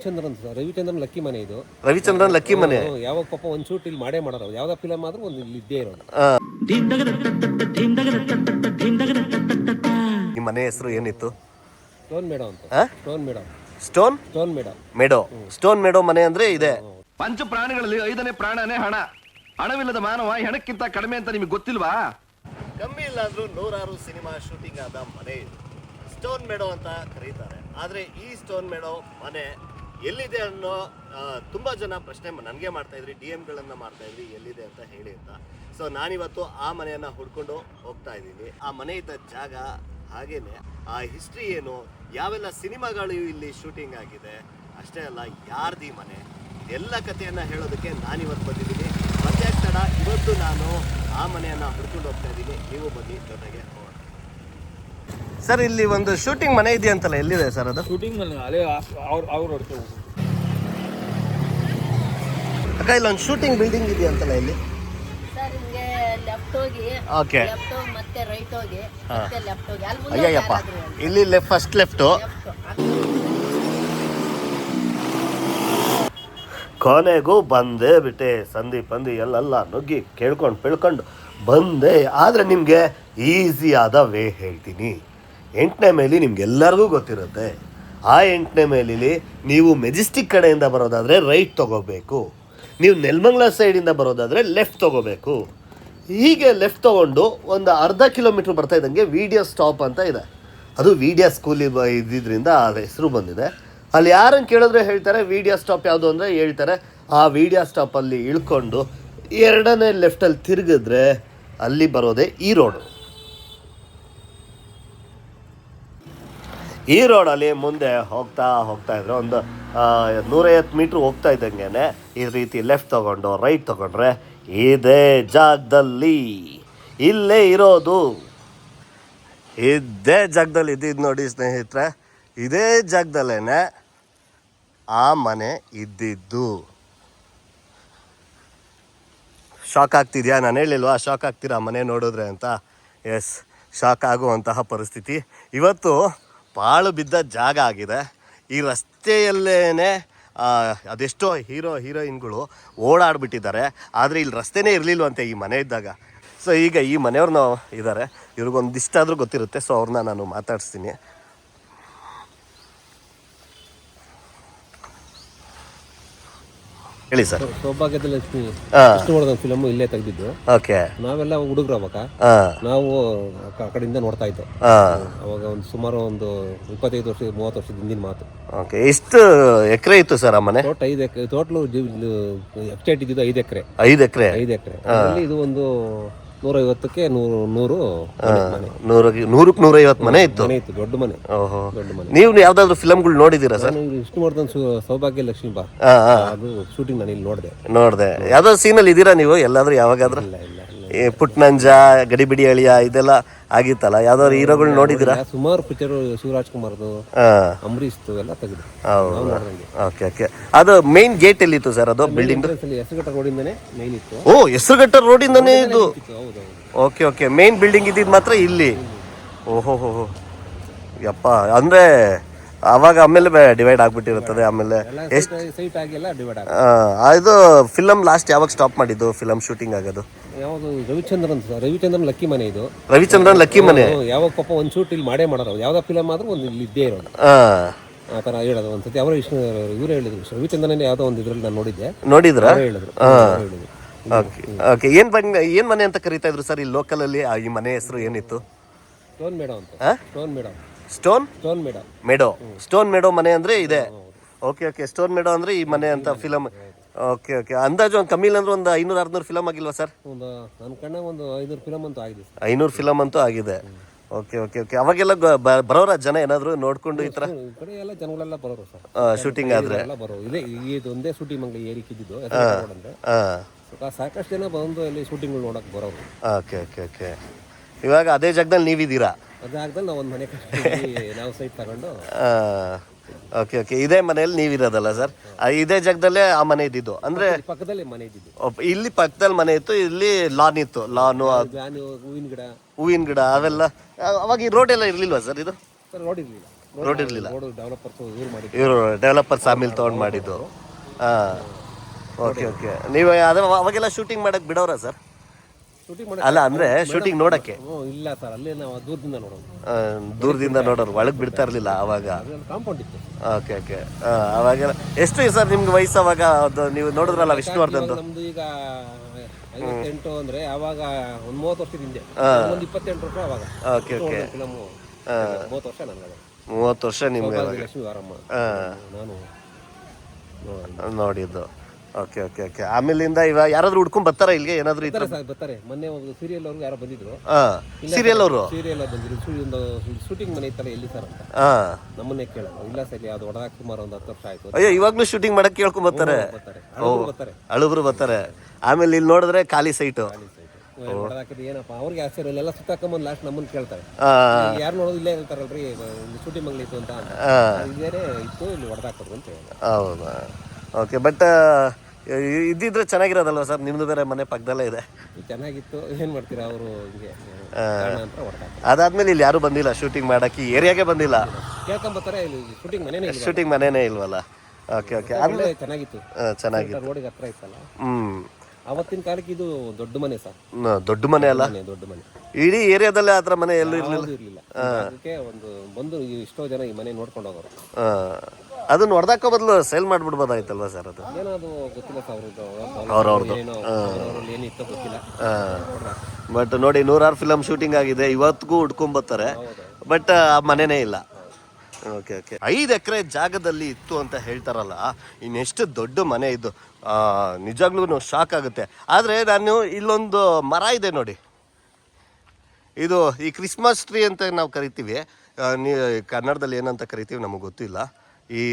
Ravichandran lucky ಮನೆ ಇದು. Ravichandran lucky ಮನೆ. ಯಾವಾಗ ಪಾಪ ಒಂದ್ ಶೂಟ್ ಇಲ್ಲಿ ಮಾಡೇ ಮಾಡೋರು. ಯಾವ್ದೋ ಫಿಲಮ್ ಆದ್ರೂ ಒಂದು ಇಲ್ಲಿ ಇದ್ದೇ ಇರೋದು. ಈ ಮನೆ ಹೆಸರು ಏನಿತ್ತು? ಸ್ಟೋನ್ ಮೇಡೋ ಅಂತ. ಸ್ಟೋನ್ ಮೇಡೋ. ಸ್ಟೋನ್ ಮೇಡೋ. ಸ್ಟೋನ್ ಮೇಡೋ ಮನೆ ಅಂದ್ರೆ ಇದೆ. ಪಂಚ ಪ್ರಾಣಿಗಳಲ್ಲಿ 5ನೇ ಪ್ರಾಣನೇ ಹಣ. ಹಣವಿಲ್ಲದ ಮಾನವ ಹೆಣಕ್ಕಿಂತ ಕಡಿಮೆ ಅಂತ ನಿಮಗೆ ಗೊತ್ತಿಲ್ವಾ? ಕಮ್ಮಿ ಇಲ್ಲ ಅಂದ್ರೂ 100 ಸಿನಿಮಾ ಶೂಟಿಂಗ್ ಆದ ಮನೆ ಇದು. ಸ್ಟೋನ್ ಮೇಡೋ ಅಂತ ಕರೀತಾರೆ. ಆದ್ರೆ ಈ ಸ್ಟೋನ್ ಮೇಡೋ ಮನೆ ಎಲ್ಲಿದೆ ಅನ್ನೋ ತುಂಬಾ ಜನ ಪ್ರಶ್ನೆ ನನಗೆ ಮಾಡ್ತಾ ಇದ್ರಿ, DM ಮಾಡ್ತಾ ಇದ್ರಿ ಎಲ್ಲಿದೆ ಅಂತ ಹೇಳಿ ಅಂತ. ಸೊ ನಾನಿವತ್ತು ಆ ಮನೆಯನ್ನ ಹುಡ್ಕೊಂಡು ಹೋಗ್ತಾ ಇದ್ದೀನಿ. ಆ ಮನೆ ಇದ್ದ ಜಾಗ, ಹಾಗೇನೆ ಆ ಹಿಸ್ಟ್ರಿ ಏನು, ಯಾವೆಲ್ಲ ಸಿನಿಮಾಗಳು ಇಲ್ಲಿ ಶೂಟಿಂಗ್ ಆಗಿದೆ, ಅಷ್ಟೇ ಅಲ್ಲ ಯಾರ್ದು ಈ ಮನೆ, ಇದೆಲ್ಲ ಕಥೆಯನ್ನ ಹೇಳೋದಕ್ಕೆ ನಾನಿವತ್ತು ಬಂದಿದ್ದೀನಿ. ಮತ್ತೆ ತಡ ಇವತ್ತು ನಾನು ಆ ಮನೆಯನ್ನ ಹುಡ್ಕೊಂಡು ಹೋಗ್ತಾ ಇದ್ದೀನಿ. ನೀವು ಬನ್ನಿ ಜೊತೆಗೆ ಹೋಗೋಣ. ಸರ್ ಇಲ್ಲಿ ಒಂದು ಶೂಟಿಂಗ್ ಮನೆ ಇದೆ ಅಂತಲ್ಲ, ಎಲ್ಲಿದೆ ಸರ್ ಅದು? ಶೂಟಿಂಗ್ ಮನೆ ಅಲ್ಲೇ ಅವ್ರ ಅಕ್ಕ ಇಲ್ಲೊಂದು ಶೂಟಿಂಗ್ ಬಿಲ್ಡಿಂಗ್ ಇದೆ ಅಂತಲ್ಲ ಇಲ್ಲಿ? ಸರ್ ಹಿಂಗೆ ಲೆಫ್ಟ್ ಹೋಗಿ, ಓಕೆ, ಲೆಫ್ಟ್ ಹೋಗಿ ಮತ್ತೆ ರೈಟ್ ಹೋಗಿ ಮತ್ತೆ ಲೆಫ್ಟ್ ಹೋಗಿ. ಅಲ್ಲಿ ಮುಂದೆ ಅಯ್ಯಪ್ಪ, ಇಲ್ಲಿ ಫಸ್ಟ್ ಲೆಫ್ಟು. ಕೊನೆಗೂ ಬಂದೇ ಬಿಟ್ಟೆ. ಸಂಧಿ ಪಂದಿ ಎಲ್ಲೆಲ್ಲ ನುಗ್ಗಿ ಕೇಳ್ಕೊಂಡು ಬಂದೆ. ಆದರೆ ನಿಮಗೆ ಈಸಿ ಆದ ವೇ ಹೇಳ್ತೀನಿ. 8ನೇ ಮೈಲಿ ನಿಮ್ಗೆಲ್ಲರಿಗೂ ಗೊತ್ತಿರುತ್ತೆ. ಆ 8ನೇ ಮೈಲಿಲಿ ನೀವು ಮೆಜೆಸ್ಟಿಕ್ ಕಡೆಯಿಂದ ಬರೋದಾದರೆ ರೈಟ್ ತೊಗೋಬೇಕು. ನೀವು ನೆಲಮಂಗಲ ಸೈಡಿಂದ ಬರೋದಾದರೆ ಲೆಫ್ಟ್ ತೊಗೋಬೇಕು. ಹೀಗೆ ಲೆಫ್ಟ್ ತೊಗೊಂಡು ಒಂದು ಅರ್ಧ ಕಿಲೋಮೀಟ್ರ್ ಬರ್ತಾ ಇದ್ದಂಗೆ ವಿಡಿಯೋ ಸ್ಟಾಪ್ ಅಂತ ಇದೆ. ಅದು ವಿಡಿಯೋ ಸ್ಕೂಲ್ ಇದ್ದಿದ್ದರಿಂದ ಅದು ಹೆಸರು ಬಂದಿದೆ. ಅಲ್ಲಿ ಯಾರನ್ನು ಕೇಳಿದ್ರೆ ಹೇಳ್ತಾರೆ ವಿಡಿಯೋ ಸ್ಟಾಪ್ ಯಾವುದು ಅಂದರೆ ಹೇಳ್ತಾರೆ ಆ ವಿಡಿಯೋ ಸ್ಟಾಪಲ್ಲಿ ಇಳ್ಕೊಂಡು 2ನೇ ಲೆಫ್ಟಲ್ಲಿ ತಿರುಗಿದ್ರೆ ಅಲ್ಲಿ ಬರೋದೇ ಈ ರೋಡು. ಈ ರೋಡಲ್ಲಿ ಮುಂದೆ ಹೋಗ್ತಾ ಇದ್ರೆ ಒಂದು 150 ಮೀಟ್ರ್ ಹೋಗ್ತಾ ಇದ್ದಂಗೆ ಈ ರೀತಿ ಲೆಫ್ಟ್ ತೊಗೊಂಡು ರೈಟ್ ತೊಗೊಂಡ್ರೆ ಇದೇ ಜಾಗದಲ್ಲಿ, ಇಲ್ಲೇ ಇರೋದು. ಇದೇ ಜಾಗದಲ್ಲಿ ಇದ್ದಿದ್ದು ನೋಡಿ ಸ್ನೇಹಿತರೆ, ಇದೇ ಜಾಗದಲ್ಲೇ ಆ ಮನೆ ಇದ್ದಿದ್ದು. ಶಾಕ್ ಆಗ್ತಿದ್ಯಾ? ನಾನು ಹೇಳಿಲ್ವಾ ಶಾಕ್ ಆಗ್ತೀರಾ ಮನೆ ನೋಡಿದ್ರೆ ಅಂತ? ಎಸ್, ಶಾಕ್ ಆಗುವಂತಹ ಪರಿಸ್ಥಿತಿ. ಇವತ್ತು ಪಾಳು ಬಿದ್ದ ಜಾಗ ಆಗಿದೆ. ಈ ರಸ್ತೆಯಲ್ಲೇ ಅದೆಷ್ಟೋ ಹೀರೋಯಿನ್ಗಳು ಓಡಾಡ್ಬಿಟ್ಟಿದ್ದಾರೆ. ಆದರೆ ಇಲ್ಲಿ ರಸ್ತೆನೇ ಇರಲಿಲ್ವಂತೆ ಈ ಮನೆ ಇದ್ದಾಗ. ಸೊ ಈಗ ಈ ಮನೆಯವ್ರನ್ನ ಇದ್ದಾರೆ, ಇವ್ರಿಗೊಂದಿಷ್ಟಾದರೂ ಗೊತ್ತಿರುತ್ತೆ. ಸೊ ಅವ್ರನ್ನ ನಾನು ಮಾತಾಡಿಸ್ತೀನಿ. ಹೇಳಿ ಸರ್. ಸೌಭಾಗ್ಯದ ಲಕ್ಷ್ಮಿ ಫಿಲಮ್ ಇಲ್ಲೇ ತೆಗೆದಿದ್ದು. ಓಕೆ. ನಾವೆಲ್ಲ ಹುಡುಗರು ಅವಾಗ ನಾವು ಆ ಕಡೆಯಿಂದ ನೋಡ್ತಾ ಇದ್ದೋ. ಅವಾಗ ಒಂದು ಸುಮಾರು ಒಂದು 25 ವರ್ಷ 30 ವರ್ಷದ ಹಿಂದಿನ ಮಾತು. ಓಕೆ. ಎಷ್ಟು ಎಕರೆ ಇತ್ತು ಸರ್ ಆ ಮನೆ? ಟೋಟಲ್ 5 ಎಕರೆ. ಟೋಟಲ್ ಎಸ್ಟೇಟ್ ಇದ್ದಿದ್ದು 5 ಎಕರೆ. 5 ಎಕರೆ. ಇದು ಒಂದು 150ಕ್ಕೆ 100 ಮನೆ. 100ಕ್ಕೆ 150 ಮನೆ ಇತ್ತು. ದೊಡ್ಡ ಮನೆ. ನೀವು ಯಾವ್ದಾದ್ರು ಫಿಲಮ್ಗಳು ನೋಡಿದ್ದೀರಾ ಸರ್? ಇಷ್ಟು ನೋಡ್ದ ಸೌಭಾಗ್ಯ ಲಕ್ಷ್ಮಿ ಬಾ, ಅದು ಶೂಟಿಂಗ್ ನಾನು ಇಲ್ಲಿ ನೋಡಿದೆ. ಯಾವ್ದಾದ್ರು ಸೀನಲ್ಲಿ ಇದ್ದೀರಾ ನೀವು ಎಲ್ಲಾದ್ರೂ ಯಾವಾಗಾದ್ರೂ? ಪುಟ್ನಂಜ, ಗಡಿಬಿಡಿ ಅಳಿಯ ಇದೆಲ್ಲ ಆಗಿತ್ತಲ್ಲ, ಯಾವ್ದಾದ್ರು ಹೀರೋಗಳು ನೋಡಿದ್ದೀರಾ? ಸುಮಾರು ಪಿಕ್ಚರ್ ಶಿವರಾಜ್ ಕುಮಾರ್ದು, ಅಂಬರೀಶ್ ಎಲ್ಲ ತೆಗೆದು. ಓಕೆ. ಅದು ಮೇನ್ ಗೇಟ್ ಎಲ್ಲಿತ್ತು ಸರ್? ಅದು ಬಿಲ್ಡಿಂಗ್ ಹೆಸರುಘಟ್ಟ ರೋಡಿಂದನೇ ಮೇನ್ ಇತ್ತು. ಓ, ಹೆಸರುಘಟ್ಟ ರೋಡಿಂದನೇ ಇದು. ಓಕೆ. ಮೇನ್ ಬಿಲ್ಡಿಂಗ್ ಇದ್ದಿದ್ದು ಮಾತ್ರ ಇಲ್ಲಿ. ಓಹೋ ಯಪ್ಪ. ಅಂದ್ರೆ ಅವಾಗ ಆಮೇಲೆ ಡಿವೈಡ್ ಆಗ್ಬಿಟ್ಟಿರುತ್ತದೆ. ಆಮೇಲೆ ಎಷ್ಟು ಇದು ಫಿಲಮ್ ಲಾಸ್ಟ್ ಯಾವಾಗ ಸ್ಟಾಪ್ ಮಾಡಿದ್ದು ಫಿಲಮ್ ಶೂಟಿಂಗ್ ಆಗೋದು? ಯಾವುದು? ರವಿಚಂದ್ರನ್ ಲಕ್ಕಿ ಮನೆ ಇದು. ರವಿಚಂದ್ರನ್ ಲಕ್ಕಿ ಮನೆ. ಯಾವಾಗ ಪಾಪ ಒಂದ್ ಶೂಟ್ ಇಲ್ಲಿ ಮಾಡೇ ಮಾಡೋರು. ಯಾವ್ದೋ ಫಿಲಮ್ ಆದ್ರೂ ಒಂದು ಇಲ್ಲಿ ಇದ್ದೇ ಇರೋದು. ಆ ಥರ ಹೇಳೋದು. ಒಂದ್ಸತಿ ಅವರು ಇವರು ಹೇಳಿದ್ರು, ರವಿಚಂದ್ರನ್ ಯಾವುದೋ ಒಂದು ಇದ್ರಲ್ಲಿ ನಾನು ನೋಡಿದ್ರ ಹೇಳಿದ್ರು. ಓಕೆ. ಏನ್ ಮನೆ ಅಂತ ಕರೀತಾ ಇದ್ರು ಸರ್ ಈ ಲೋಕಲ್ ಅಲ್ಲಿ? ಈ ಮನೆ ಹೆಸರು ಏನಿತ್ತು? ಸ್ಟೋನ್ ಮೇಡೋ ಅಂತ. ಸ್ಟೋನ್ ಮೇಡೋ ಮನೆ ಅಂದ್ರೆ ಇದೆ. ಓಕೆ. ಸ್ಟೋನ್ ಮೇಡೋ ಅಂದ್ರೆ ಈ ಮನೆ ಅಂತ ಫಿಲಮ್. ಓಕೆ. ಅಂದಾಜು ಒಂದು ಕಮ್ಮಿ ಇಲ್ಲ ಅಂದ್ರೆ ಒಂದು 500-600 ಫಿಲಮ್ ಆಗಿಲ್ವಾ ಸರ್? ನನ್ನ ಕಣ್ಣ ಒಂದು 500 ಫಿಲಮ್ ಅಂತೂ ಆಗಿದೆ. 500 ಫಿಲಮ್ ಅಂತೂ ಆಗಿದೆ. ಓಕೆ. ಅವಾಗೆಲ್ಲ ಬರೋರ ಜನ ಏನಾದ್ರು ನೋಡ್ಕೊಂಡು ಈ ತರ ಕಡೆ ಎಲ್ಲ ಜನಗಳೆಲ್ಲ ಬರೋರು ಸರ್ ಶೂಟಿಂಗ್ ಆದ್ರೆ? ಇದೊಂದೇ ಶೂಟಿಂಗ್ ಮಂಗ್ಲಿ ಏರಿಕಿದ್ದು. ಸಾಕಷ್ಟು ಜನ ಬಂದು ಅಲ್ಲಿ ಶೂಟಿಂಗ್ ನೋಡಕ್ ಬರೋರು. ಓಕೆ. ಇವಾಗ ಅದೇ ಜಾಗದಲ್ಲಿ ನೀವಿದ್ದೀರಾ? ಜಾಗದಲ್ಲಿ ನಾವು ಒಂದು ಮನೆ ಕಟ್ಟಿ ನಾವು ಸೈಟ್ ತಗೊಂಡು. ಓಕೆ. ಇದೇ ಮನೆಯಲ್ಲಿ ನೀವಿರೋದಲ್ಲ ಸರ್? ಇದೇ ಜಾಗದಲ್ಲೇ ಆ ಮನೆ ಇದ್ದಿದ್ದು ಅಂದ್ರೆ ಪಕ್ಕದಲ್ಲಿ ಮನೆ ಇದ್ದಿದ್ದು. ಇಲ್ಲಿ ಪಕ್ಕದಲ್ಲಿ ಮನೆ ಇತ್ತು, ಇಲ್ಲಿ ಲಾನ್ ಇತ್ತು. ಹೂವಿನ ಗಿಡ ಅವೆಲ್ಲ. ಅವಾಗ ಈ ರೋಡ್ ಎಲ್ಲ ಇರ್ಲಿಲ್ವಾ ಸರ್? ಇದು ರೋಡ್ ಇರ್ಲಿಲ್ಲ. ರೋಡ್ ಇರಲಿಲ್ಲ. ರೋಡ್ ಡೆವಲಪರ್ಸ್ ಇವ್ರು ಮಾಡಿದ್ರು. ಇವರು ಡೆವಲಪರ್ಸ್ ಆಮೇಲೆ ತೊಗೊಂಡು ಮಾಡಿದ್ದು. ಹಾಂ, ಓಕೆ ಓಕೆ. ನೀವು ಅವಾಗೆಲ್ಲ ಶೂಟಿಂಗ್ ಮಾಡಕ್ಕೆ ಬಿಡೋರಾ ಸರ್? ಶೂಟಿಂಗ್ ಅಲ್ಲ ಅಂದರೆ ಶೂಟಿಂಗ್ ನೋಡೋಕ್ಕೆ? ಇಲ್ಲ ಸರ್, ಅಲ್ಲೇ ನಾವು ದೂರದಿಂದ ನೋಡೋದು. ದೂರದಿಂದ ನೋಡೋರು, ಒಳಗೆ ಬಿಡ್ತಾ ಇರಲಿಲ್ಲ ಅವಾಗ? ಕಾಂಪೌಂಡ್ ಇತ್ತು. Okay okay. ಅವಾಗೆಲ್ಲ ಎಷ್ಟು ಸರ್ ನಿಮ್ಗೆ ವಯಸ್ಸು ಅವಾಗ? ಅದು ನೀವು ನೋಡಿದ್ರಲ್ಲ ವಿಷ್ಣುವರ್ಧನ್ದು? ನಮ್ದು ಈಗ 58 ಅಂದ್ರೆ ಅವಾಗ ಒಂದು 30 ವರ್ಷದ ಹಿಂದೆ, ಒಂದು 28 ವರ್ಷ ಅವಾಗ. Okay okay. ಫಿಲಮ್ 30 ವರ್ಷ ನನಗೆ. 30 ವರ್ಷ ನಿಮ್ಗೆ ಲಕ್ಷ್ಮೀ ವಾರಮ್ಮ ನಾನು ನೋಡಿದ್ದು. Okay okay okay. ಆಮೇಲಿಂದ ಇವಾಗ ಯಾರಾದ್ರೂ ಹುಡ್ಕೊಂಡ್ ಬರ್ತಾರ ಇಲ್ಲಿಗೆ? ಏನಾದ್ರು ಬರ್ತಾರೆ. ಮೊನ್ನೆ ಒಂದು ಸೀರಿಯಲ್ ಅವ್ರಿಗೆ ಯಾರೋ ಬಂದಿದ್ರು. ಸೀರಿಯಲ್ ಅವರು? ಸೀರಿಯಲ್ ಬಂದಿದ್ರು. ಶೂಟಿಂಗ್ ಮನೆ ಇತ್ತಲ್ಲ ಎಲ್ಲಿ ಸರ್ ಅಂತ ನಮ್ಮನ್ನೇ ಕೇಳೋದು. ಇಲ್ಲ ಸರ್, ಅದು ಹೊಡೆದಾಕ್ ಸುಮಾರು ಒಂದು 10 ವರ್ಷ ಆಯ್ತು. ಅಯ್ಯೋ, ಇವಾಗ್ಲೂ ಶೂಟಿಂಗ್ ಮಾಡಕ್ ಕೇಳ್ಕೊಂಡ್ ಬರ್ತಾರೆ? ಅಳುಬ್ರು ಬರ್ತಾರೆ. ಆಮೇಲೆ ಇಲ್ಲಿ ನೋಡಿದ್ರೆ ಖಾಲಿ ಸೈಟು. ಹೊಡೆದಾಕಿದ್ರೆ ಏನಪ್ಪ ಅವ್ರಿಗೆ ಆಶ್ಚರ್ಯ. ಎಲ್ಲ ಸುತ್ತಾಕೊಂಬಂದು ಲಾಸ್ಟ್ ನಮ್ಮನ್ನ ಕೇಳ್ತಾರೆ, ಯಾರು ನೋಡೋದು ಇಲ್ಲೇ ಹೇಳ್ತಾರಲ್ರಿ ಶೂಟಿಂಗ್ ಮಂಗ್ಲಿ ಇತ್ತು ಅಂತ. ಇದೇನೆ ಇತ್ತು, ಇಲ್ಲಿ ಹೊಡೆದಾಕಿದ್ರು ಅಂತ ಹೇಳಿ. ಹೌದಾ? ಓಕೆ. ಬಟ್ ಇದ್ದಿದ್ರೆ ಚೆನ್ನಾಗಿರೋದಲ್ವ ಸರ್? ನಿಮ್ದು ಬೇರೆ ಮನೆ ಪಕ್ಕದಲ್ಲೇ ಇದೆ. ಚೆನ್ನಾಗಿತ್ತು. ಏನ್ ಮಾಡ್ತೀರಾ, ಅವರು ಹಿಂಗೆ ಅದಾದ್ಮೇಲೆ ಇಲ್ಲಿ ಯಾರು ಬಂದಿಲ್ಲ ಶೂಟಿಂಗ್ ಮಾಡಕ್ಕೆ? ಈ ಏರಿಯಾಗೆ ಬಂದಿಲ್ಲ? ಕೇಳ್ಕೊಂಬರ್ತಾರೆ. ಶೂಟಿಂಗ್ ಮನೇನೇ ಇಲ್ವಲ್ಲ? Okay okay. ಅಂದ್ರೆ ಚೆನ್ನಾಗಿತ್ತು. ಚೆನ್ನಾಗಿತ್ತು. ರೋಡಿಗೆ ಹತ್ರ ಇತ್ತಲ್ಲ. ಅವತ್ತಿನ ಕಾಲಕ್ಕೆ ಇದು ದೊಡ್ಡ ಮನೆ ಸರ್. ದೊಡ್ಡ ಮನೆ ಅಲ್ಲ? ದೊಡ್ಡ ಮನೆ. ಇಡೀ ಏರಿಯಾದಲ್ಲೇ ಆತರ ಮನೆ ಎಲ್ಲೂ ಇರ್ಲಿಲ್ಲ. ಅದಕ್ಕೆ ಒಂದು ಬಂದು ಎಷ್ಟೋ ಜನ ಈ ಮನೆ ನೋಡ್ಕೊಂಡು ಹೋಗೋರು. ಅದನ್ನ ಹೊಡೆದಾಕೋ ಬದಲು ಸೇಲ್ ಮಾಡ್ಬಿಡ್ಬೋದಾಯ್ತಲ್ವಾ ಸರ್? ಅದು ಏನದು ಗೊತ್ತಿಲ್ಲ ಸರ್, ಅವ್ರವ್ರದ್ದು ಏನಿತ್ತು ಗೊತ್ತಿಲ್ಲ. ಬಟ್ ನೋಡಿ, 100 ಫಿಲಮ್ ಶೂಟಿಂಗ್ ಆಗಿದೆ, ಇವತ್ತಿಗೂ ಹುಡ್ಕೊಂಬರ್ತಾರೆ. ಬಟ್ ಆ ಮನೆನೇ ಇಲ್ಲ. Okay okay. 5 ಎಕರೆ ಜಾಗದಲ್ಲಿ ಇತ್ತು ಅಂತ ಹೇಳ್ತಾರಲ್ಲ, ಇನ್ನೆಷ್ಟು ದೊಡ್ಡ ಮನೆ ಇದ್ದು. ನಿಜಾಗ್ಲೂ ಶಾಕ್ ಆಗುತ್ತೆ. ಆದರೆ ನಾನು ಇಲ್ಲೊಂದು ಮರ ಇದೆ ನೋಡಿ, ಇದು ಈ ಕ್ರಿಸ್ಮಸ್ ಟ್ರೀ ಅಂತ ನಾವು ಕರಿತೀವಿ. ಕನ್ನಡದಲ್ಲಿ ಏನಂತ ಕರಿತೀವಿ ನಮಗೆ ಗೊತ್ತಿಲ್ಲ. ಈ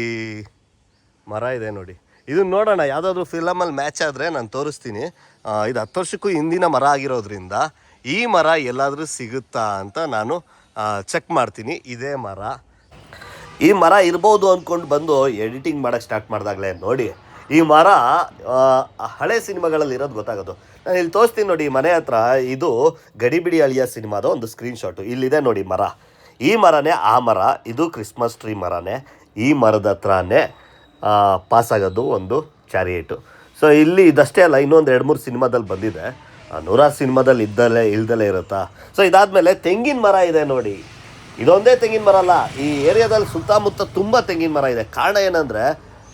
ಮರ ಇದೆ ನೋಡಿ, ಇದು ನೋಡೋಣ, ಯಾವುದಾದ್ರೂ ಫಿಲಮಲ್ಲಿ ಮ್ಯಾಚ್ ಆದರೆ ನಾನು ತೋರಿಸ್ತೀನಿ. ಇದು 10 ವರ್ಷಕ್ಕೂ ಹಿಂದಿನ ಮರ ಆಗಿರೋದ್ರಿಂದ ಈ ಮರ ಎಲ್ಲಾದರೂ ಸಿಗುತ್ತಾ ಅಂತ ನಾನು ಚೆಕ್ ಮಾಡ್ತೀನಿ. ಇದೇ ಮರ. ಈ ಮರ ಇರ್ಬೋದು ಅಂದ್ಕೊಂಡು ಬಂದು ಎಡಿಟಿಂಗ್ ಮಾಡೋಕ್ಕೆ ಸ್ಟಾರ್ಟ್ ಮಾಡಿದಾಗಲೇ ನೋಡಿ, ಈ ಮರ ಹಳೆ ಸಿನಿಮಾಗಳಲ್ಲಿ ಇರೋದು ಗೊತ್ತಾಗೋದು. ನಾನು ಇಲ್ಲಿ ತೋರಿಸ್ತೀನಿ ನೋಡಿ, ಮನೆ ಹತ್ರ. ಇದು ಗಡಿಬಿಡಿ ಅಳಿಯ ಸಿನಿಮಾದ ಒಂದು ಸ್ಕ್ರೀನ್ಶಾಟು. ಇಲ್ಲಿದೆ ನೋಡಿ ಮರ. ಈ ಮರನೇ ಆ ಮರ. ಇದು ಕ್ರಿಸ್ಮಸ್ ಟ್ರೀ ಮರನೇ. ಈ ಮರದ ಹತ್ರನೇ ಪಾಸಾಗೋದು ಒಂದು ಚಾರಿಯೇಟು. ಸೊ ಇಲ್ಲಿ ಇದಷ್ಟೇ ಅಲ್ಲ, ಇನ್ನೊಂದು 2-3 ಸಿನಿಮಾದಲ್ಲಿ ಬಂದಿದೆ. 100 ಸಿನಿಮಾದಲ್ಲಿ ಇಲ್ದಲೇ ಇರುತ್ತಾ? ಸೊ ಇದಾದಮೇಲೆ ತೆಂಗಿನ ಮರ ಇದೆ ನೋಡಿ. ಇದೊಂದೇ ತೆಂಗಿನ ಮರ ಅಲ್ಲ, ಈ ಏರಿಯಾದಲ್ಲಿ ಸುತ್ತಮುತ್ತ ತುಂಬ ತೆಂಗಿನ ಮರ ಇದೆ. ಕಾರಣ ಏನಂದರೆ,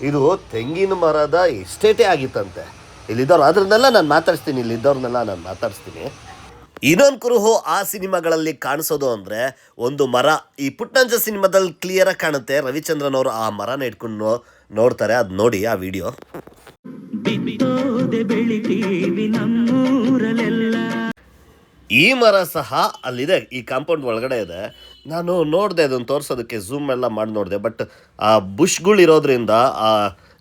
ಇದು ತೆಂಗಿನ ಮರದ ಎಸ್ಟೇಟೇ ಆಗಿತ್ತಂತೆ ಇಲ್ಲಿದ್ದವ್ರು. ಅದನ್ನೆಲ್ಲ ನಾನು ಮಾತಾಡಿಸ್ತೀನಿ, ಇಲ್ಲಿದ್ದವ್ರನ್ನೆಲ್ಲ ನಾನು ಮಾತಾಡಿಸ್ತೀನಿ. ಇನ್ನೊಂದು ಕುರುಹು ಆ ಸಿನಿಮಾಗಳಲ್ಲಿ ಕಾಣಿಸೋದು ಅಂದರೆ ಒಂದು ಮರ. ಈ ಪುಟ್ಟಂಜ ಸಿನಿಮಾದಲ್ಲಿ ಕ್ಲಿಯರಾಗಿ ಕಾಣುತ್ತೆ. ರವಿಚಂದ್ರನ್ ಅವರು ಆ ಮರನ ಇಟ್ಕೊಂಡು ನೋಡ್ತಾರೆ. ಅದು ನೋಡಿ ಆ ವಿಡಿಯೋ. ಈ ಮರ ಸಹ ಅಲ್ಲಿದೆ, ಈ ಕಾಂಪೌಂಡ್ ಒಳಗಡೆ ಇದೆ. ನಾನು ನೋಡಿದೆ ಅದನ್ನು ತೋರಿಸೋದಕ್ಕೆ ಝೂಮ್ ಎಲ್ಲ ಮಾಡಿ ನೋಡಿದೆ. ಬಟ್ ಆ ಬುಷ್ಗಳಿರೋದ್ರಿಂದ ಆ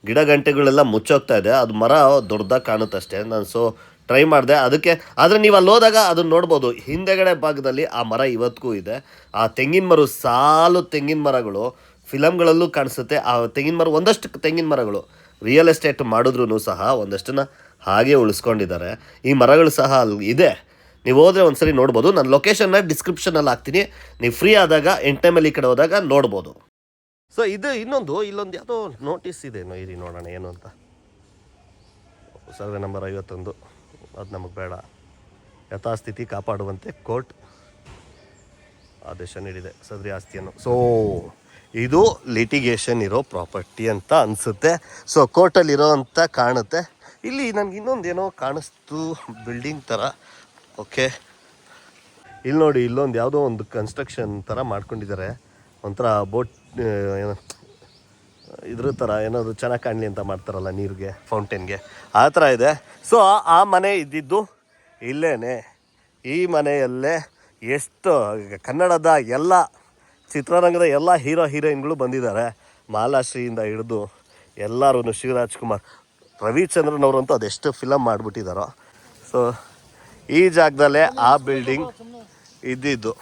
ಗಿಡ ಗಂಟೆಗಳೆಲ್ಲ ಮುಚ್ಚೋಗ್ತಾ ಇದೆ. ಅದು ಮರ ದೊಡ್ಡದಾಗಿ ಕಾಣುತ್ತಷ್ಟೇ. ನಾನು ಟ್ರೈ ಮಾಡಿದೆ ಅದಕ್ಕೆ. ಆದರೆ ನೀವು ಅಲ್ಲಿ ಹೋದಾಗ ಅದನ್ನು ನೋಡ್ಬೋದು. ಹಿಂದೆಗಡೆ ಭಾಗದಲ್ಲಿ ಆ ಮರ ಇವತ್ತಿಗೂ ಇದೆ. ಆ ತೆಂಗಿನ ಮರ, ಸಾಲು ತೆಂಗಿನ ಮರಗಳು ಫಿಲಮ್ಗಳಲ್ಲೂ ಕಾಣಿಸುತ್ತೆ. ಆ ತೆಂಗಿನ ಮರ, ಒಂದಷ್ಟು ತೆಂಗಿನ ಮರಗಳು ರಿಯಲ್ ಎಸ್ಟೇಟ್ ಮಾಡಿದ್ರೂ ಸಹ ಒಂದಷ್ಟನ್ನು ಹಾಗೆ ಉಳಿಸ್ಕೊಂಡಿದ್ದಾರೆ. ಈ ಮರಗಳು ಸಹ ಅಲ್ಲಿ ಇದೆ. ನೀವು ಹೋದರೆ ಒಂದ್ಸರಿ ನೋಡ್ಬೋದು. ನಾನು ಲೊಕೇಶನ್ನ ಡಿಸ್ಕ್ರಿಪ್ಷನಲ್ಲಿ ಹಾಕ್ತೀನಿ. ನೀವು ಫ್ರೀ ಆದಾಗ ಎಂಟೈಮಲ್ಲಿ ಈ ಕಡೆ ಹೋದಾಗ ನೋಡ್ಬೋದು. ಸೊ ಇದು ಇಲ್ಲೊಂದು ಯಾವುದೋ ನೋಟಿಸ್ ಇದೆ, ಇರಿ ನೋಡೋಣ ಏನು ಅಂತ. Survey number 51. ಅದು ನಮಗೆ ಬೇಡ. ಯಥಾಸ್ಥಿತಿ ಕಾಪಾಡುವಂತೆ ಕೋರ್ಟ್ ಆದೇಶ ನೀಡಿದೆ ಸದರಿ ಆಸ್ತಿಯನ್ನು. ಸೊ ಇದು ಲಿಟಿಗೇಷನ್ ಇರೋ ಪ್ರಾಪರ್ಟಿ ಅಂತ ಅನಿಸುತ್ತೆ. ಸೊ ಕೋರ್ಟಲ್ಲಿರೋ ಅಂತ ಕಾಣುತ್ತೆ. ಇಲ್ಲಿ ನನಗೆ ಇನ್ನೊಂದೇನೋ ಕಾಣಿಸ್ತು, ಬಿಲ್ಡಿಂಗ್ ಥರ. ಓಕೆ, ಇಲ್ಲಿ ನೋಡಿ, ಇಲ್ಲೊಂದು ಯಾವುದೋ ಒಂದು ಕನ್ಸ್ಟ್ರಕ್ಷನ್ ಥರ ಮಾಡ್ಕೊಂಡಿದ್ದಾರೆ. ಒಂಥರ ಬೋಟ್ ಏನೋ ಇದ್ರ ಥರ, ಏನಾದರೂ ಚೆನ್ನಾಗಿ ಕಾಣಲಿ ಅಂತ ಮಾಡ್ತಾರಲ್ಲ ನೀರಿಗೆ, ಫೌಂಟೇನ್ಗೆ, ಆ ಥರ ಇದೆ. ಸೊ ಆ ಮನೆ ಇದ್ದಿದ್ದು ಇಲ್ಲೇ. ಈ ಮನೆಯಲ್ಲೇ ಎಷ್ಟು ಕನ್ನಡದ ಎಲ್ಲ ಚಿತ್ರರಂಗದ ಎಲ್ಲ ಹೀರೋಯಿನ್ಗಳು ಬಂದಿದ್ದಾರೆ. ಮಾಲಾಶ್ರೀಯಿಂದ ಹಿಡಿದು ಎಲ್ಲರೂ, ಶಿವರಾಜ್ ಕುಮಾರ್, ರವಿಚಂದ್ರನ್ ಅವರಂತೂ ಅದೆಷ್ಟು ಫಿಲಮ್ ಮಾಡಿಬಿಟ್ಟಿದ್ದಾರೋ. ಸೊ ಈ ಜಾಗದಲ್ಲೇ ಆ ಬಿಲ್ಡಿಂಗ್ ಇದ್ದಿದ್ದು.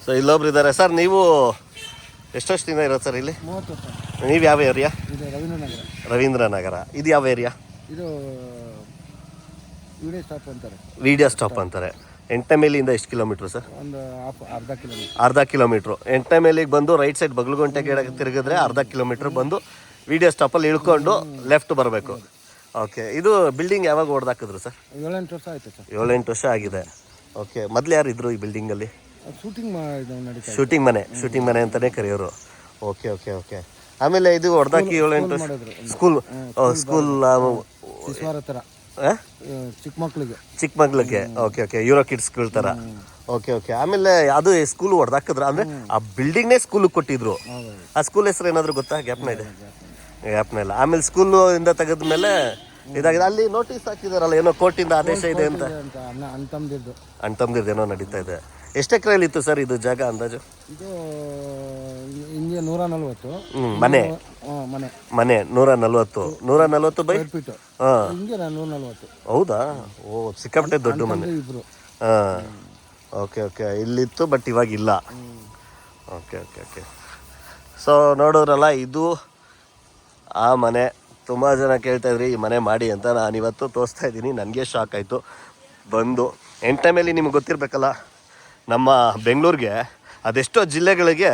ಸೊ ಇಲ್ಲೊಬ್ರು ಇದ್ದಾರೆ. ಸರ್ ನೀವು ಎಷ್ಟು ವರ್ಷದಿಂದ ಇರೋದು ಸರ್ ಇಲ್ಲಿ? 30 ವರ್ಷ. ನೀವು ಯಾವ ಏರಿಯಾ? ರವೀಂದ್ರನಗರ. ರವೀಂದ್ರನಗರ. ಇದು ಯಾವ ಏರಿಯಾ? ಇದು ವಿಡಿಯೋ ಸ್ಟಾಪ್ ಅಂತಾರೆ. ವಿಡಿಯೋ ಸ್ಟಾಪ್ ಅಂತಾರೆ. 8ನೇ ಮೇಲಿಂದ ಎಷ್ಟು ಕಿಲೋಮೀಟ್ರ್ ಸರ್? ಒಂದು ಅರ್ಧ ಕಿಲೋಮೀಟರ್. ಅರ್ಧ ಕಿಲೋಮೀಟ್ರು. 8ನೇ ಮೇಲಿಗೆ ಬಂದು ರೈಟ್ ಸೈಡ್ ಬಗಲುಗುಂಟೆ ತಿರುಗಿದ್ರೆ ಅರ್ಧ ಕಿಲೋಮೀಟ್ರ್ ಬಂದು ವಿಡಿಯೋ ಸ್ಟಾಪಲ್ಲಿ ಇಳ್ಕೊಂಡು ಲೆಫ್ಟ್ ಬರಬೇಕು. ಓಕೆ, ಇದು ಬಿಲ್ಡಿಂಗ್ ಯಾವಾಗ ಹೊಡೆದಾಕಿದ್ರು ಸರ್? 7-8 ವರ್ಷ ಆಯ್ತು ಸರ್. 7-8 ವರ್ಷ ಆಗಿದೆ. ಓಕೆ, ಮೊದಲು ಯಾರು ಇದ್ರು ಈ ಬಿಲ್ಡಿಂಗಲ್ಲಿ? ಶೂಟಿಂಗ್ ನಡೀತಾ ಶೂಟಿಂಗ್ ಮನೆ ಅಂತಲೇ ಕರೆಯೋರು. Okay okay okay. ಆಮೇಲೆ ಇದು ಹೊಡೆದಾಕಿ 7-8 ವರ್ಷ ಸ್ಕೂಲ್ ಶಿಶ್ವಾರ ಥರ ಚಿಕ್ಕ ಮಕ್ಳಿಗೆ. Okay okay, euro kids school ಥರ. Okay okay. ಆಮೇಲೆ ಅದು ಸ್ಕೂಲ್ ಹೊಡೆದಾಕಿದ್ರ ಅಂದರೆ ಆ ಬಿಲ್ಡಿಂಗ್ನೇ ಸ್ಕೂಲಿಗೆ ಕೊಟ್ಟಿದ್ರು. ಆ ಸ್ಕೂಲ್ ಹೆಸರು ಏನಾದರೂ ಗೊತ್ತಾ? ಗ್ಯಾಪ್ನ ಇಲ್ಲ. ಆಮೇಲೆ ಸ್ಕೂಲು ಇಂದ ತೆಗೆದ್ಮೇಲೆ ಇದಾಗಿದೆ. ಅಲ್ಲಿ ನೋಟಿಸ್ ಹಾಕಿದಾರಲ್ಲ, ಏನೋ ಕೋರ್ಟಿಂದ ಆದೇಶ ಇದೆ ಅಂತ. ಅಣ್ತಮ್ದಿರ್ದು ಏನೋ ನಡೀತಾ ಇದೆ. ಎಷ್ಟು ಎಕರೆಯಲ್ಲಿ ಇತ್ತು ಸರ್ ಇದು ಜಾಗ ಅಂದಾಜು? ಇದು ಹಿಂಗೆ 140. ಮನೆ 140 ಬೈ ಫೀಟ್. ಹಿಂಗೆ 140. ಹೌದಾ? ಓ, ಸಿಕ್ಕಾಪಟ್ಟೆ ದೊಡ್ಡ ಮನೆ. ಹಾಂ, ಓಕೆ ಓಕೆ. ಇಲ್ಲಿತ್ತು ಬಟ್ ಇವಾಗಿಲ್ಲ. Okay okay okay. ಸೊ ನೋಡೋರಲ್ಲ, ಇದು ಆ ಮನೆ. ತುಂಬ ಜನ ಕೇಳ್ತಾಯಿದ್ರಿ ಈ ಮನೆ ಮಾಡಿ ಅಂತ. ನಾನಿವತ್ತು ತೋರಿಸ್ತಾ ಇದ್ದೀನಿ. ನನಗೆ ಶಾಕ್ ಆಯಿತು ಬಂದು. 8ನೇ ಮೇಲೆ ನಿಮ್ಗೆ ಗೊತ್ತಿರಬೇಕಲ್ಲ, ನಮ್ಮ ಬೆಂಗಳೂರಿಗೆ ಅದೆಷ್ಟೋ ಜಿಲ್ಲೆಗಳಿಗೆ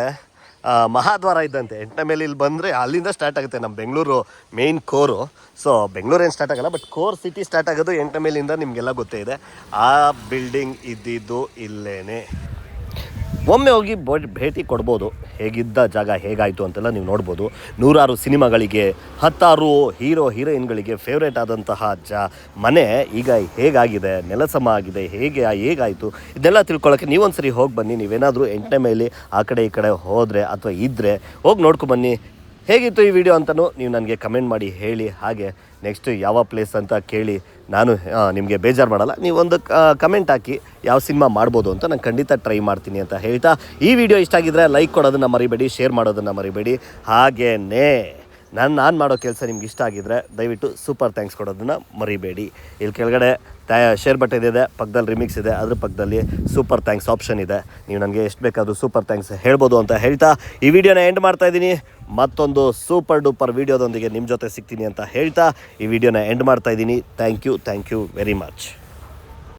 ಮಹಾದ್ವಾರ ಇದ್ದಂತೆ. 8ನೇ ಮೇಲೆ ಇಲ್ಲಿ ಬಂದರೆ ಅಲ್ಲಿಂದ ಸ್ಟಾರ್ಟ್ ಆಗುತ್ತೆ ನಮ್ಮ ಬೆಂಗಳೂರು ಮೇಯ್ನ್ ಕೋರು. ಸೊ ಬೆಂಗಳೂರು ಏನು ಸ್ಟಾರ್ಟ್ ಆಗಲ್ಲ, ಬಟ್ ಕೋರ್ ಸಿಟಿ ಸ್ಟಾರ್ಟ್ ಆಗೋದು 8ನೇ ಮೇಲಿಂದ. ನಿಮಗೆಲ್ಲ ಗೊತ್ತೇ ಇದೆ. ಆ ಬಿಲ್ಡಿಂಗ್ ಇದ್ದಿದ್ದು ಇಲ್ಲೇನೆ. ಒಮ್ಮೆ ಹೋಗಿ ಭೇಟಿ ಕೊಡ್ಬೋದು. ಹೇಗಿದ್ದ ಜಾಗ ಹೇಗಾಯಿತು ಅಂತೆಲ್ಲ ನೀವು ನೋಡ್ಬೋದು. 100 ಸಿನಿಮಾಗಳಿಗೆ 10 ಹೀರೋ ಹೀರೋಯಿನ್ಗಳಿಗೆ ಫೇವ್ರೇಟ್ ಆದಂತಹ ಮನೆ ಈಗ ಹೇಗಾಗಿದೆ, ನೆಲಸಮ ಆಗಿದೆ, ಹೇಗಾಯಿತು ಇದೆಲ್ಲ ತಿಳ್ಕೊಳ್ಳೋಕ್ಕೆ ನೀವೊಂದ್ಸರಿ ಹೋಗಿ ಬನ್ನಿ. ನೀವೇನಾದರೂ 8ನೇ ಮೇಲೆ ಆ ಕಡೆ ಈ ಕಡೆ ಹೋದರೆ ಅಥವಾ ಇದ್ದರೆ ಹೋಗಿ ನೋಡ್ಕೊಬನ್ನಿ. ಹೇಗಿತ್ತು ಈ ವಿಡಿಯೋ ಅಂತಲೂ ನೀವು ನನಗೆ ಕಮೆಂಟ್ ಮಾಡಿ ಹೇಳಿ. ಹಾಗೆ ನೆಕ್ಸ್ಟ್ ಯಾವ ಪ್ಲೇಸ್ ಅಂತ ಕೇಳಿ. ನಾನು ನಿಮಗೆ ಬೇಜಾರು ಮಾಡಲ್ಲ. ನೀವೊಂದು ಕಮೆಂಟ್ ಹಾಕಿ ಯಾವ ಸಿನಿಮಾ ಮಾಡ್ಬೋದು ಅಂತ ನಾನು ಖಂಡಿತ ಟ್ರೈ ಮಾಡ್ತೀನಿ ಅಂತ ಹೇಳ್ತಾ, ಈ ವಿಡಿಯೋ ಇಷ್ಟ ಆಗಿದ್ದರೆ ಲೈಕ್ ಕೊಡೋದನ್ನು ಮರಿಬೇಡಿ, ಶೇರ್ ಮಾಡೋದನ್ನು ಮರಿಬೇಡಿ. ಹಾಗೇ ನಾನು ಮಾಡೋ ಕೆಲಸ ನಿಮ್ಗೆ ಇಷ್ಟ ಆಗಿದ್ದರೆ ದಯವಿಟ್ಟು ಸೂಪರ್ ಥ್ಯಾಂಕ್ಸ್ ಕೊಡೋದನ್ನು ಮರಿಬೇಡಿ. ಇಲ್ಲಿ ಕೆಳಗಡೆ ಶೇರ್ ಬಟನ್ ಇದೆ, ಪಕ್ಕದಲ್ಲಿ ರಿಮಿಕ್ಸ್ ಇದೆ, ಅದ್ರ ಪಕ್ಕದಲ್ಲಿ ಸೂಪರ್ ಥ್ಯಾಂಕ್ಸ್ ಆಪ್ಷನ್ ಇದೆ. ನೀವು ನನಗೆ ಎಷ್ಟು ಬೇಕಾದರೂ ಸೂಪರ್ ಥ್ಯಾಂಕ್ಸ್ ಹೇಳ್ಬೋದು ಅಂತ ಹೇಳ್ತಾ ಈ ವಿಡಿಯೋನ ಎಂಡ್ ಮಾಡ್ತಾಯಿದ್ದೀನಿ. ಮತ್ತೊಂದು ಸೂಪರ್ ಡೂಪರ್ ವಿಡಿಯೋದೊಂದಿಗೆ ನಿಮ್ಮ ಜೊತೆ ಸಿಗ್ತೀನಿ ಅಂತ ಹೇಳ್ತಾ ಈ ವಿಡಿಯೋನ ಎಂಡ್ ಮಾಡ್ತಾಯಿದ್ದೀನಿ. Thank you very much.